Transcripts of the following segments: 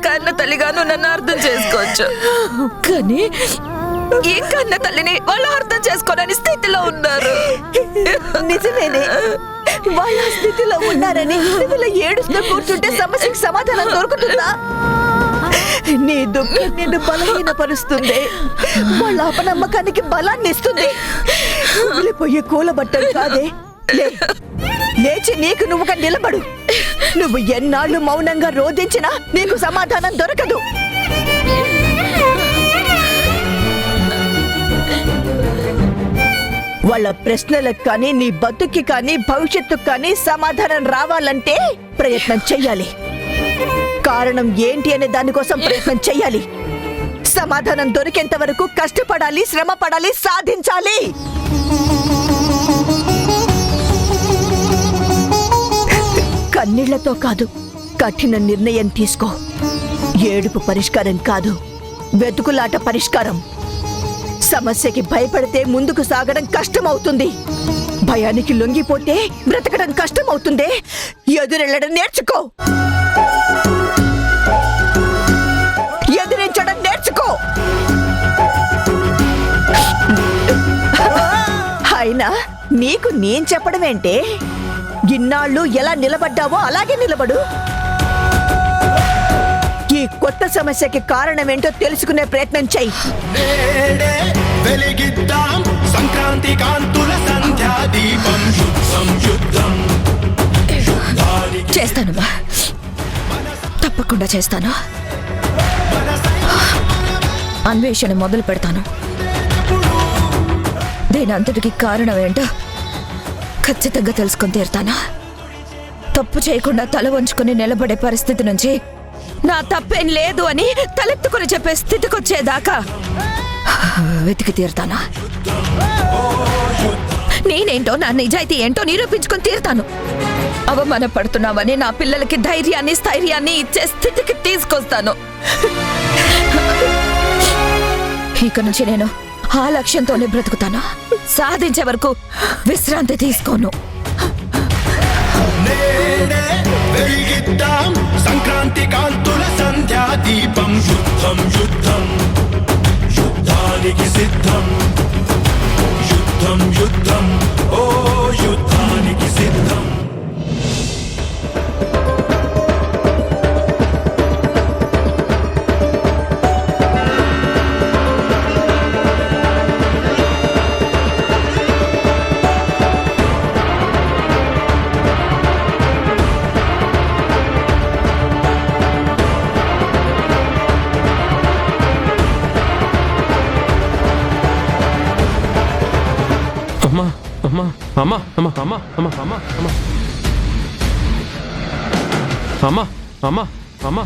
కన్న తల్లిగాను నన్ను అర్థం చేసుకోవచ్చు, కానీ ఈ కన్న తల్లిని వాళ్ళు అర్థం చేసుకోలేని స్థితిలో ఉన్నారు. నిజమేనే, వాళ్ళ స్థితిలో ఉన్నారని నువ్వు ఏడుస్తూ కూర్చుంటే సమస్యకి సమాధానం దొరుకుతుందా? నీ దుఃఖం నిన్ను బలహీనపరుస్తుంది, వాళ్ళ అపనమ్మకానికి బలాన్ని ఇస్తుంది. వెళ్ళిపోయే కూలబట్టలు కాదే, లేచి నీకు నువ్వుగా నిలబడు. నువ్వు ఎన్నాళ్ళు మౌనంగా రోధించినా నీకు సమాధానం దొరకదు. వాళ్ళ ప్రశ్నలకు కానీ నీ బతుక్కి కానీ భవిష్యత్తుకు కానీ సమాధానం రావాలంటే ప్రయత్నం చెయ్యాలి. కారణం ఏంటి అనే దానికోసం ప్రయత్నం చెయ్యాలి. సమాధానం దొరికేంత వరకు కష్టపడాలి, శ్రమ పడాలి, సాధించాలి. కన్నీళ్లతో కాదు, కఠిన నిర్ణయం తీసుకో. ఏడుపు పరిష్కారం కాదు, వెతుకులాట పరిష్కారం. సమస్యకి భయపడితే ముందుకు సాగడం కష్టమవుతుంది. భయానికి లొంగిపోతే బ్రతకడం కష్టమవుతుంది. ఎదురెళ్ళడం నేర్చుకో, ఎదిరించడం నేర్చుకో. అయినా నీకు నేను చెప్పడమేంటే, ఇన్నాళ్ళు ఎలా నిలబడ్డావో అలాగే నిలబడు. ఈ కొత్త సమస్యకి కారణమేంటో తెలుసుకునే ప్రయత్నం చెయ్యి. సంక్రాంతి కాంతుల సంధ్యా దీపం చేస్తానమ్మా, తప్పకుండా చేస్తాను. అన్వేషణ మొదలు పెడతాను. దీని అంతటికి కారణం ఏంటో ఖచ్చితంగా తెలుసుకొని తీరుతాను. తప్పు చేయకుండా తల వంచుకొని నిలబడే పరిస్థితి నుంచి నా తప్పేం లేదు అని తలెత్తుకుని చెప్పే స్థితికి వచ్చేదాకా వెతికి తీరుతాను. నేనేంటో, నా నిజాయితీ ఏంటో నిరూపించుకొని తీరుతాను. అవమానపడుతున్నామని నా పిల్లలకి ధైర్యాన్ని, స్థైర్యాన్ని ఇచ్చే స్థితికి తీసుకొస్తాను. ఇక నుంచి నేను ఆ లక్ష్యంతోనే బ్రతుకుతాను. సాధించే వరకు విశ్రాంతి తీసుకోను. సంక్రాంతి కాంతుల సంధ్యా దీపం యుద్ధం యుద్ధం యుద్ధానికి సిద్ధం యుద్ధం యుద్ధం ఓ యుద్ధానికి సిద్ధం. అమ్మా అమ్మా అమ్మా అమ్మా అమ్మా అమ్మా అమ్మా అమ్మా అమ్మా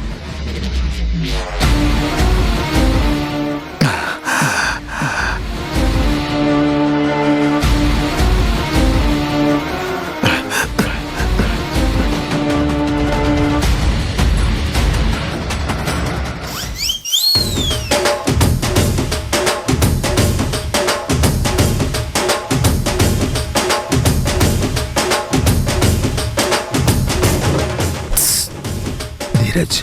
ధీరజ్,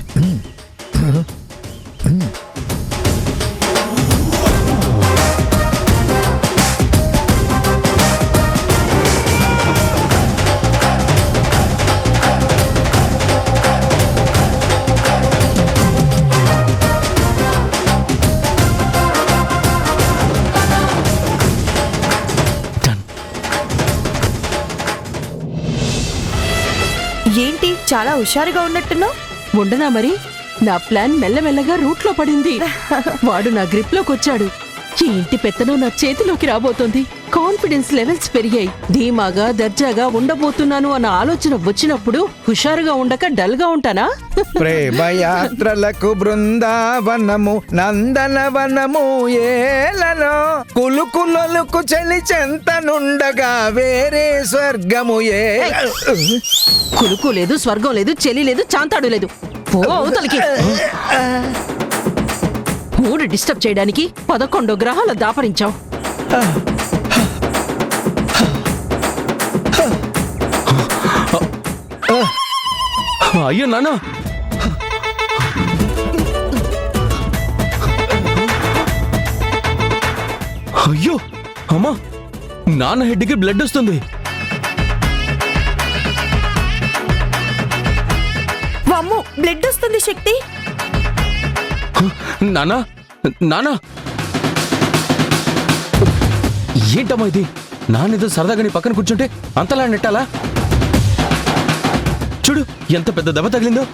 ఏంటి చాలా హుషారుగా ఉన్నట్టున్నావు? ఉండనా మరి, నా ప్లాన్ మెల్లమెల్లగా రూట్లో పడింది. వాడు నా గ్రిప్ లోకి వచ్చాడు. ఈ ఇంటి పెత్తనం నా చేతిలోకి రాబోతోంది. కాన్ఫిడెన్స్ లెవెల్స్ పెరిగాయి. ధీమాగా దర్జాగా ఉండబోతున్నాను అన్న ఆలోచన వచ్చినప్పుడు హుషారుగా ఉండక డల్ గా ఉంటానా? ప్రేమయాత్రలకు బృందావనము నందనవనము ఏలలో కులుకులొలుకు చలి చెంతనుండగా వేరే స్వర్గము ఏ. కులుకు లేదు, స్వర్గం లేదు, చెలి లేదు, చాంతాడు లేదు. పో అవతలికి. మూడు డిస్టర్బ్ చేయడానికి 11 గ్రహాల దాపరించావు. అయ్యో నాన్న, అమ్మా నాన్న హెడ్కి బ్లడ్ వస్తుంది. వామ్మో, బ్లడ్ వస్తుంది శక్తి. నానా నానా ఏంటమ్మా ఇది? నాన్నేదో సరదాగా నీ పక్కన కూర్చుంటే అంతలా నెట్టాలా? చూడు ఎంత పెద్ద దెబ్బ తగిలిందో.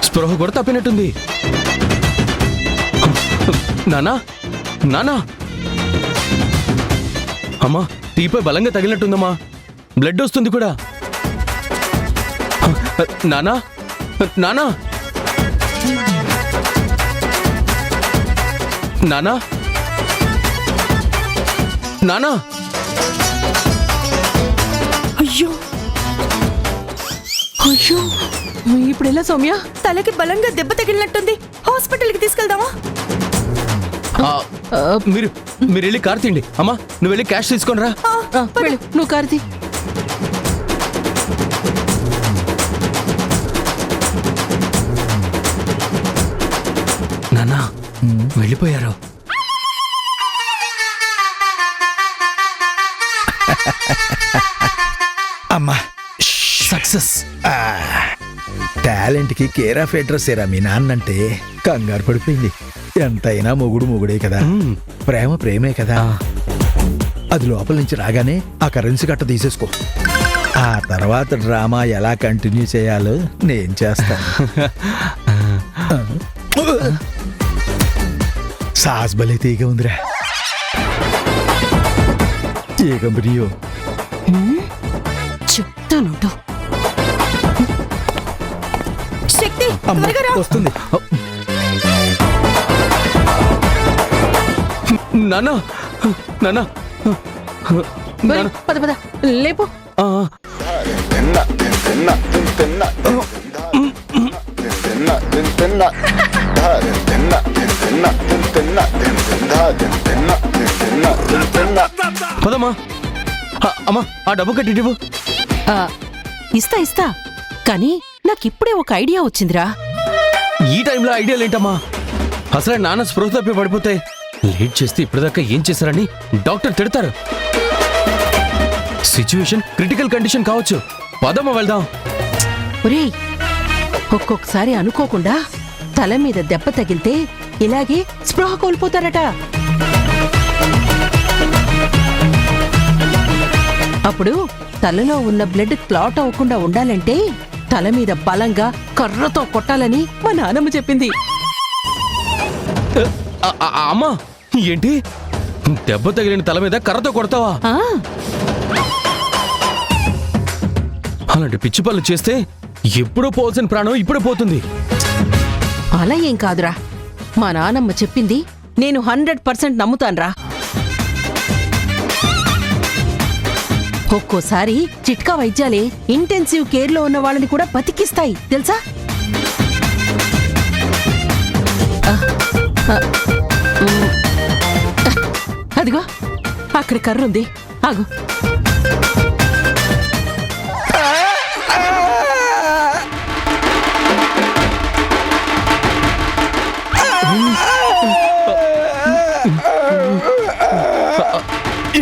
స్పృహ కూడా తప్పినట్టుంది. నానా నానా అమ్మా టీపై బలంగా తగిలినట్టుందమ్మా. బ్లడ్ వస్తుంది కూడా. నానా నానా నానా నానా అయ్యో అయ్యో, ఇప్పుడు ఎలా సౌమ్య? తలకి బలంగా దెబ్బ తగిలినట్టుంది. హాస్పిటల్కి తీసుకెళ్దామా? మీరు మీరు వెళ్ళి కార్ తీయండి. అమ్మా నువ్వు వెళ్ళి క్యాష్ తీసుకొని రా. వెళ్ళు, నువ్వు కారుతి. నాన్నా వెళ్ళిపోయారు. అమ్మా సక్సెస్. టాలెంట్ కి కేర్ ఆఫ్ అడ్రస్ ఏరా మీ నాన్నంటే. కంగారు పడిపోయింది. ఎంతైనా మొగుడు మొగుడే కదా, ప్రేమ ప్రేమే కదా. అది లోపల నుంచి రాగానే ఆ కరెన్సీ కట్ట తీసేసుకో. ఆ తర్వాత డ్రామా ఎలా కంటిన్యూ చేయాలో నేను చేస్తాను. సాస్ భలే తీగ ఉందిరా. ఏ కంపెనీయో చెప్తానుంటూ. శక్తి, అమ్మ త్వరగా రా. వస్తుంది. నానా నానా వెళ్ళు, పద పద, లేపు. పదమ్మా. అమ్మా ఆ డబ్బు కట్టివ్వు. ఇస్తా ఇస్తా, కానీ నాకిప్పుడే ఒక ఐడియా వచ్చిందిరా. ఈ టైంలో ఐడియాలు ఏంటమ్మా? అసలే నాన్న స్పృహ తప్పి పడిపోతే లేట్ చేస్తే ఇప్పటిదాకా ఏం చేశారని డాక్టర్ తిడతారు. సిచ్యువేషన్ క్రిటికల్ కండిషన్ కావచ్చు. పదమ్మ వెళ్దాం. ఒరేయ్, ఒక్కొక్కసారి అనుకోకుండా తల మీద దెబ్బ తగిలితే ఇలాగే స్పృహ కోల్పోతారట. అప్పుడు తలలో ఉన్న బ్లడ్ క్లాట్ అవ్వకుండా ఉండాలంటే తల మీద బలంగా కర్రతో కొట్టాలని మా నాన్నమ్మ చెప్పింది. అమ్మా ఏంటి? దెబ్బ తగిలిన తల మీద కర్రతో కొడతావా? ఆ అలాంటి పిచ్చి పనులు చేస్తే ఎప్పుడో పోవాల్సిన ప్రాణం ఇప్పుడే పోతుంది. అలా ఏం కాదురా, మా నాన్నమ్మ చెప్పింది నేను 100% నమ్ముతాన్రా. ఒక్కోసారి చిట్కా వైద్యాలే ఇంటెన్సివ్ కేర్ లో ఉన్న వాళ్ళని కూడా బతికిస్తాయి తెలుసా? అదిగో అక్కడ కర్రుంది, ఆగు.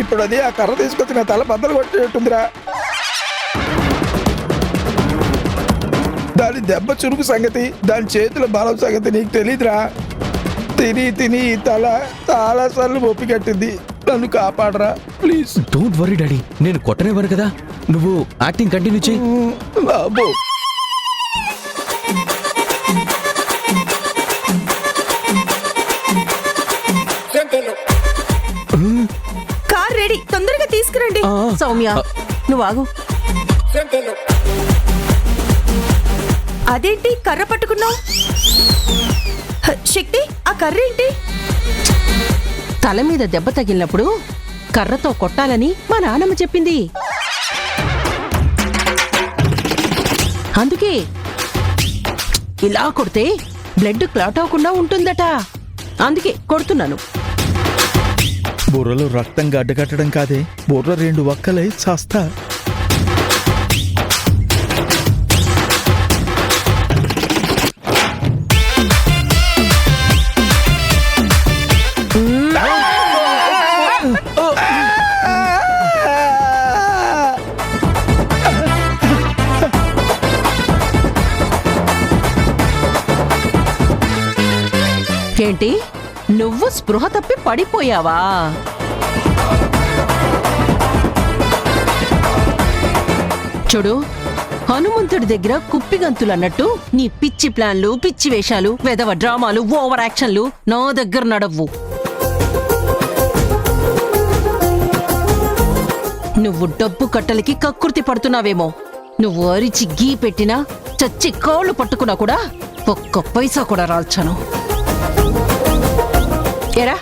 ఇప్పుడు అది ఆ కర్ర తీసుకొచ్చి నా తల బద్దలు కొట్టేటుందిరా. దాని దెబ్బ చురుకు సంగతి, దాని చేతుల బలం సంగతి నీకు తెలీదురా. తిని తిని ఈ తల చాలా సార్లు ఒప్పి కట్టింది. నన్ను కాపాడరా ప్లీజ్. డోంట్ వరీ డాడీ, నేను కొట్టనేవారు కదా. నువ్వు యాక్టింగ్ కంటిన్యూ చెయ్యి. అబ్బో కార్ రెడీ, తొందరగా తీసుకురండి. సౌమ్య నువ్వు ఆగు. అదేంటి కర్ర పట్టుకున్నావు? శక్తి, ఆ కర్ర ఏంటి? తల మీద దెబ్బ తగిలినప్పుడు కర్రతో కొట్టాలని మా నాన్నమ్మ చెప్పింది. అందుకే ఇలా కొడితే బ్లడ్ క్లాట్ అవ్వకుండా ఉంటుందట. అందుకే కొడుతున్నాను. బుర్రలో రక్తం గడ్డకట్టడం కాదే, బుర్ర 2 వక్కలై చస్తా. ఏంటి నువ్వు స్పృహ తప్పి పడిపోయావా? చూడు, హనుమంతుడి దగ్గర కుప్పిగంతులు అన్నట్టు నీ పిచ్చి ప్లాన్లు, పిచ్చి వేషాలు, వెధవ డ్రామాలు, ఓవర్ యాక్షన్లు నా దగ్గర నడవ్వు. నువ్వు డబ్బు కట్టలకి కక్కుర్తి పడుతున్నావేమో. నువ్వు అరిచి గీ పెట్టినా, చచ్చి కాళ్ళు పట్టుకున్నా కూడా ఒక్క పైసా కూడా రాల్చాను. ఎరా,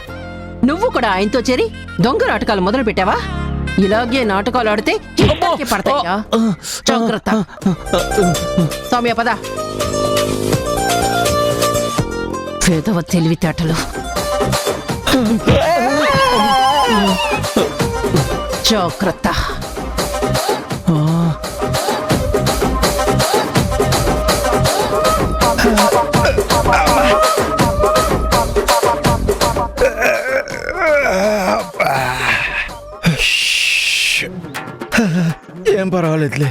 నువ్వు కూడా ఆయనతో చేరి దొంగ నాటకాలు మొదలు పెట్టావా? ఇలాగే నాటకాలు ఆడితే ఇక్కడికి పడతాయా? జాగ్రత్త. సౌమ్య పద. పేదవ తెలివితేటలు. జాగ్రత్త. ఏం పర్వాలేదులే.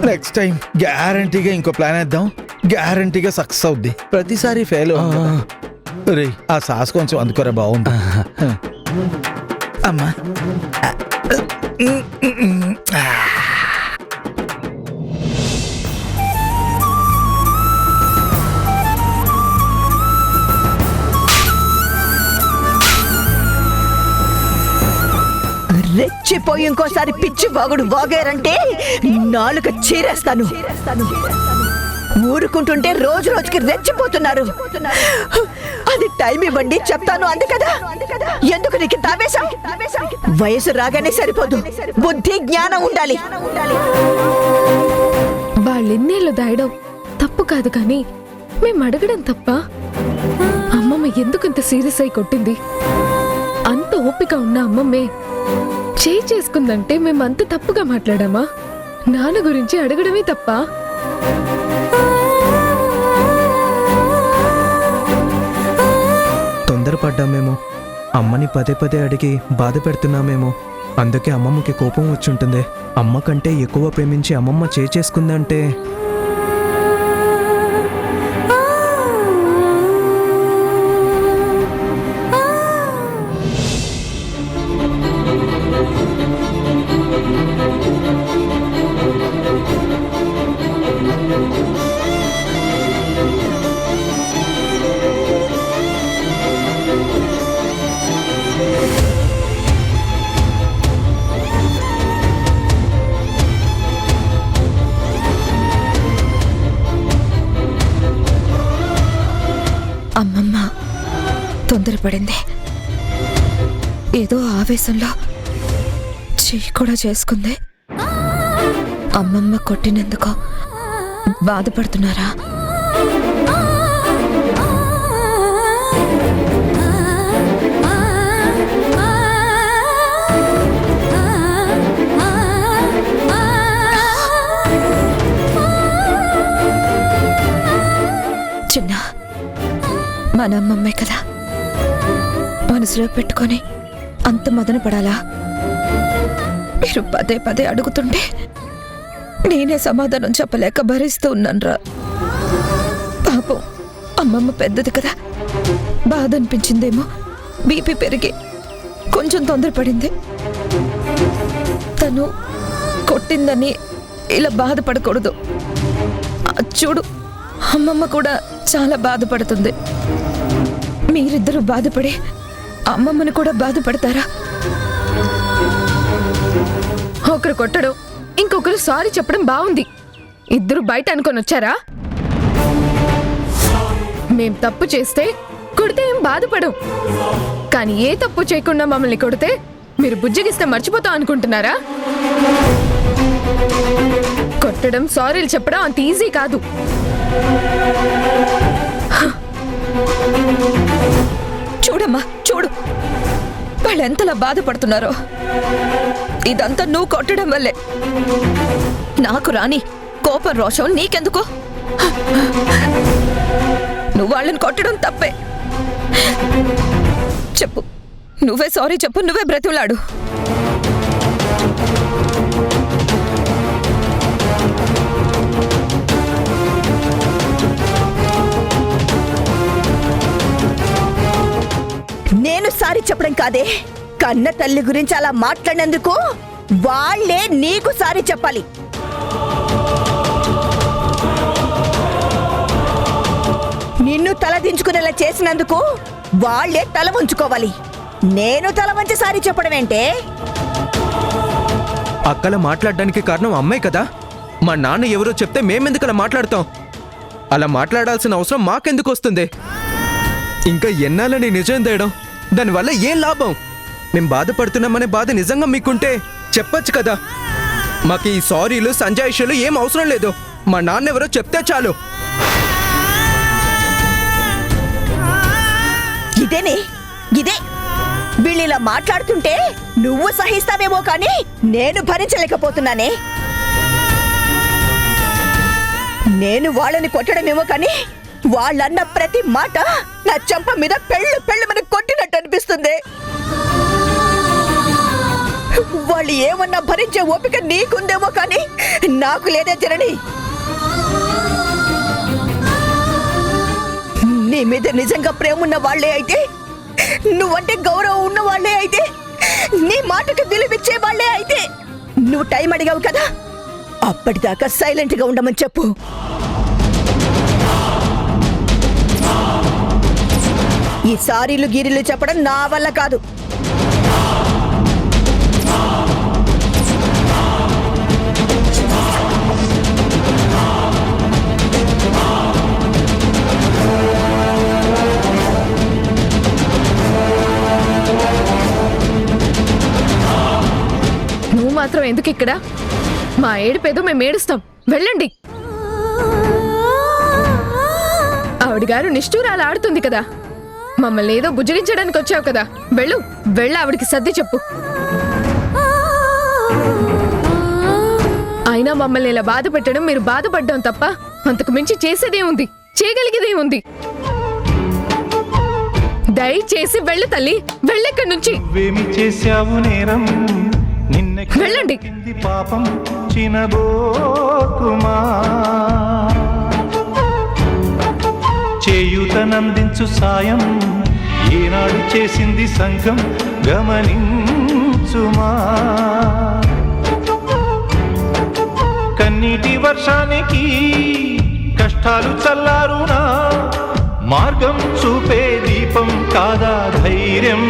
నెక్స్ట్ టైం గ్యారంటీగా ఇంకో ప్లాన్ వేద్దాం. గ్యారంటీగా సక్సెస్ అవుద్ది. ప్రతిసారి ఫెయిల్ అవుతుంది. రే, ఆ సాస్ కొంచెం అందుకోరా, బాగుంది. అమ్మా, రెచ్చిపోయి ఇంకోసారి పిచ్చి బాగుడు వాగారంటే నాలుక చీరేస్తాను. ఊరుకుంటుంటే రోజు రోజుకి రెచ్చిపోతున్నారు. అది టైం ఇవ్వండి, చెప్తాను అంది కదా. ఎందుకు నీకు తావేశం? వయసు రాగానే సరిపోదు, బుద్ధి జ్ఞానం ఉండాలి. వాళ్ళెన్నేళ్ళు దాయడం తప్పు కాదు, కానీ మేము అడగడం తప్ప? అమ్మమ్మ ఎందుకంత సీరియస్ అయి కొట్టింది? అంత ఓపిక ఉన్న అమ్మమ్మే చేసుకుందంటే మేమంత తప్పుగా మాట్లాడామా? నాన్న గురించి అడగడమే తప్ప? తొందరపడ్డామేమో, అమ్మని పదే పదే అడిగి బాధ పెడుతున్నామేమో. అందుకే అమ్మమ్మకి కోపం వచ్చుంటుంది. అమ్మ కంటే ఎక్కువ ప్రేమించి అమ్మమ్మ చేసుకుందంటే అమ్మమ్మ తొందరపడింది. ఏదో ఆవేశంలో చెయ్యి కూడా చేసుకుంది. అమ్మమ్మ కొట్టినందుకు బాధపడుతున్నారా? చిన్న, మన అమ్మమ్మే కదా, మనసులో పెట్టుకొని అంత మదన పడాలా? మీరు పదే పదే అడుగుతుంటే నేనే సమాధానం చెప్పలేక భరిస్తూ ఉన్నానురా. పాపం అమ్మమ్మ పెద్దది కదా, బాధ అనిపించిందేమో. బీపీ పెరిగి కొంచెం తొందరపడింది. తను కొట్టిందని ఇలా బాధపడకూడదు. చూడు, అమ్మమ్మ కూడా చాలా బాధపడుతుంది. మీరిద్దరూ బాధపడి అమ్మమ్మని కూడా బాధపడతారా? ఒకరు కొట్టడం, ఇంకొకరు సారీ చెప్పడం బాగుంది. ఇద్దరు బయట అనుకొని వచ్చారా? మేం తప్పు చేస్తే కొడితే ఏం బాధపడం, కానీ ఏ తప్పు చేయకుండా మమ్మల్ని కొడితే మీరు బుజ్జగిస్తే మర్చిపోతాం అనుకుంటున్నారా? కొట్టడం, సారీలు చెప్పడం అంత ఈజీ కాదు. చూడమ్మా, చూడు వాళ్ళెంతలా బాధపడుతున్నారో. ఇదంతా నువ్వు కొట్టడం వల్లే. నాకు రాని కోపం, రోషం నీకెందుకు? నువ్వు వాళ్ళని కొట్టడం తప్పే. చెప్పు, నువ్వే సారీ చెప్పు, నువ్వే బ్రతిమలాడు. సారీ చెప్పడం కాదే, కన్న తల్లి గురించి అలా మాట్లాడినందుకు వాళ్ళే నీకు సారీ చెప్పాలి. నిన్ను తల దించుకునేలా చేసినందుకు వాళ్ళే తల వంచుకోవాలి. నేను తల వంచి సారీ చెప్పడం ఏంటే? అక్కలా మాట్లాడడానికి కారణం అమ్మాయి కదా. మా నాన్న ఎవరో చెప్తే మేమెందుకు అలా మాట్లాడతాం? అలా మాట్లాడాల్సిన అవసరం మాకెందుకు వస్తుంది? ఇంకా ఎన్నాళ్ళని నిజం తేయడం? దానివల్ల ఏం లాభం? మేం బాధపడుతున్నామనే బాధ నిజంగా మీకుంటే చెప్పొచ్చు కదా. మాకు ఈ సారీలు సంజాయిషులు ఏం అవసరం లేదు. మా నాన్న ఎవరో చెప్తే చాలు. ఇదేనే ఇదే వీళ్ళిలా మాట్లాడుతుంటే నువ్వు సహిస్తావేమో కానీ నేను భరించలేకపోతున్నానే. నేను వాళ్ళని కొట్టడమేమో కానీ వాళ్ళన్న ప్రతి మాట నా చెంప మీద పెళ్ళు పెళ్ళు మనకు కొట్టినట్టు అనిపిస్తుంది. వాళ్ళు ఏమన్నా భరించే ఓపిక నీకుందేమో కానీ నాకు లేదే జనని. నీ మీద నిజంగా ప్రేమ ఉన్న వాళ్లే అయితే, నువ్వంటే గౌరవం ఉన్న వాళ్లే అయితే, నీ మాటకు విలువిచ్చే వాళ్లే అయితే నువ్వు టైం అడిగావు కదా, అప్పటిదాకా సైలెంట్ గా ఉండమని చెప్పు. ఈ సారీలు గీరీలు చెప్పడం నా వల్ల కాదు. నువ్వు మాత్రం ఎందుకు ఇక్కడ? మా ఏడుపేదో మేము ఏడుస్తాం, వెళ్ళండి. ఆవిడ గారు నిష్ఠూరాలు ఆడుతుంది కదా, మమ్మల్ని ఏదో బుజ్జగించడానికి వచ్చావు కదా, వెళ్ళు వెళ్ళ ఆవిడికి సర్ది చెప్పు. అయినా మమ్మల్ని ఇలా బాధ పెట్టడం మీరు బాధపడ్డాం తప్ప అంతకు మించి చేసేదేముంది, చేయగలిగేదేముంది? దయచేసి వెళ్ళు తల్లి, వెళ్ళెక్కడి నుంచి. వెళ్ళండి. పాపం చినబోకుమా, చేయూతనందించు సాయం ఏనాడు చేసింది సంఘం గమనించుమా. కన్నీటి వర్షానికి కష్టాలు చల్లారునా, మార్గం చూపే దీపం కాదా ధైర్యం.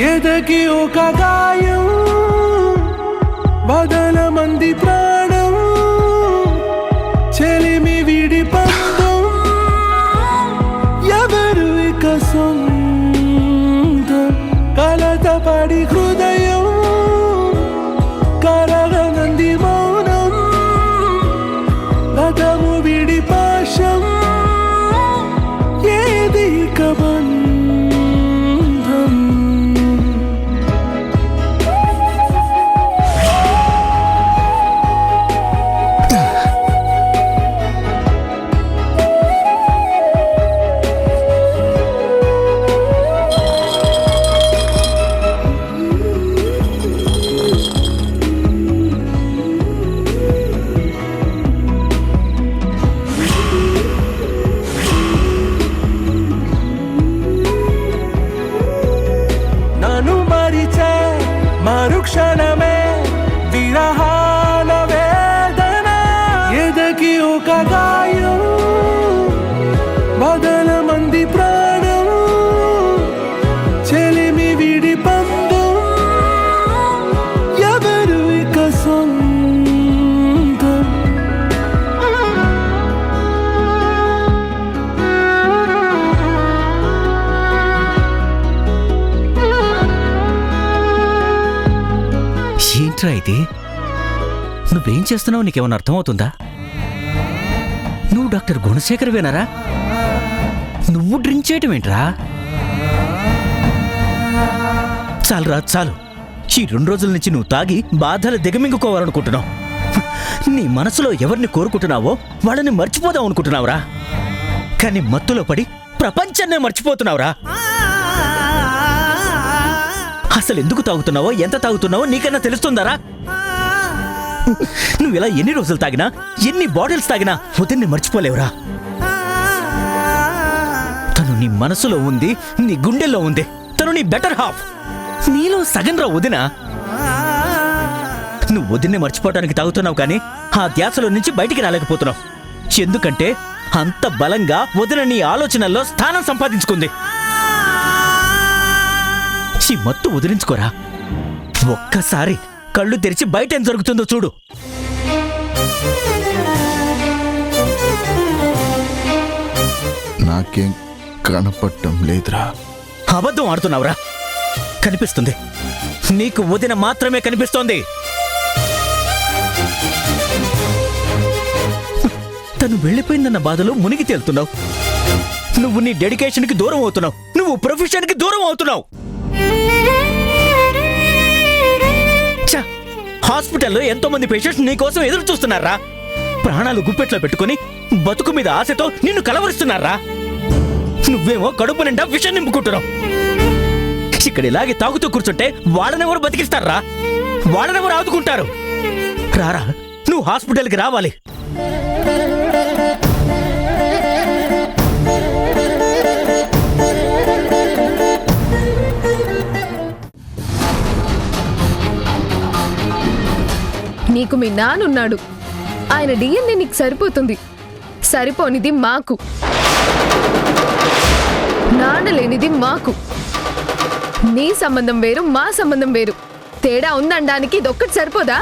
ఎదకి ఒక గాయం బదల మంది ప్రాణం, చెలిమి విడి పందం ఎవరు ఇక సొంతం. కలతపడి హృదయం కరగనంది మౌనం, గతము విడి పాశం ఏది ఇక మరుక్షణమే విరహాల వేదన. ఎదకి ఒక గాయం బదల మంది ప్రాణం, చెలిమి విడి పందం ఎవరు ఇక సొంతం. ఏంట్రా ఇది? నువ్వేం చేస్తున్నావు నీకేమన్నా అర్థమవుతుందా? నువ్వు డాక్టర్ గుణశేఖర్ వేనరా? నువ్వు డ్రింక్ చేయటం ఏంట్రా? చాలురా చాలు. ఈ 2 రోజుల నుంచి నువ్వు తాగి బాధలు దిగమింగుకోవాలనుకుంటున్నావు. నీ మనసులో ఎవరిని కోరుకుంటున్నావో వాళ్ళని మర్చిపోదాం అనుకుంటున్నావురా. కానీ మత్తులో పడి ప్రపంచాన్నే మర్చిపోతున్నావురా. అసలు ఎందుకు తాగుతున్నావో, ఎంత తాగుతున్నావో నీకన్నా తెలుస్తుందారా? నువ్వు ఇలా ఎన్ని రోజులు తాగినా, ఎన్ని బాటిల్స్ తాగినా వదిన్ని మర్చిపోలేవురా. తను నీ మనసులో ఉంది, నీ గుండెల్లో ఉంది. తను నీ బెటర్ హాఫ్, నీలో సగం రా వదిన. నువ్వు వదిన్ని మర్చిపోవడానికి తాగుతున్నావు, కానీ ఆ ధ్యాసలో నుంచి బయటికి రాలేకపోతున్నావు. ఎందుకంటే అంత బలంగా వదిన నీ ఆలోచనల్లో స్థానం సంపాదించుకుంది. ఈ మత్తు వదిలించుకోరా. ఒక్కసారి కళ్ళు తెరిచి బయట ఏం జరుగుతుందో చూడు. నాకేం కనపడటం లేదురా. అబద్ధం ఆడుతున్నావురా. కనిపిస్తుంది, నీకు వదిన మాత్రమే కనిపిస్తోంది. తను వెళ్ళిపోయిందన్న బాధలో మునిగి తేలుతున్నావు. నువ్వు నీ డెడికేషన్కి దూరం అవుతున్నావు. నువ్వు ప్రొఫెషన్కి దూరం అవుతున్నావు. ఛ! హాస్పిటల్లో ఎంతో మంది పేషెంట్స్ నీ కోసం ఎదురు చూస్తున్నారా. ప్రాణాలు గుప్పెట్లో పెట్టుకుని బతుకు మీద ఆశతో నిన్ను కలవరిస్తున్నారా. నువ్వేమో కడుపు నిండా విషం నింపుకుంటున్నావు. ఇక్కడ ఇలాగే తాగుతూ కూర్చుంటే వాళ్ళనెవరు బతికిస్తారా? వాళ్ళనెవరు ఆదుకుంటారు? రారా, నువ్వు హాస్పిటల్కి రావాలి. నీకు మీ నాన్నున్నాడు. ఆయన డిఎన్ఏ నీకు సరిపోతుంది. సరిపోనిది మాకు. నాన్న లేనిది మాకు. నీ సంబంధం వేరు, మా సంబంధం వేరు. తేడా ఉందనడానికి ఇదొక్కటి సరిపోదా?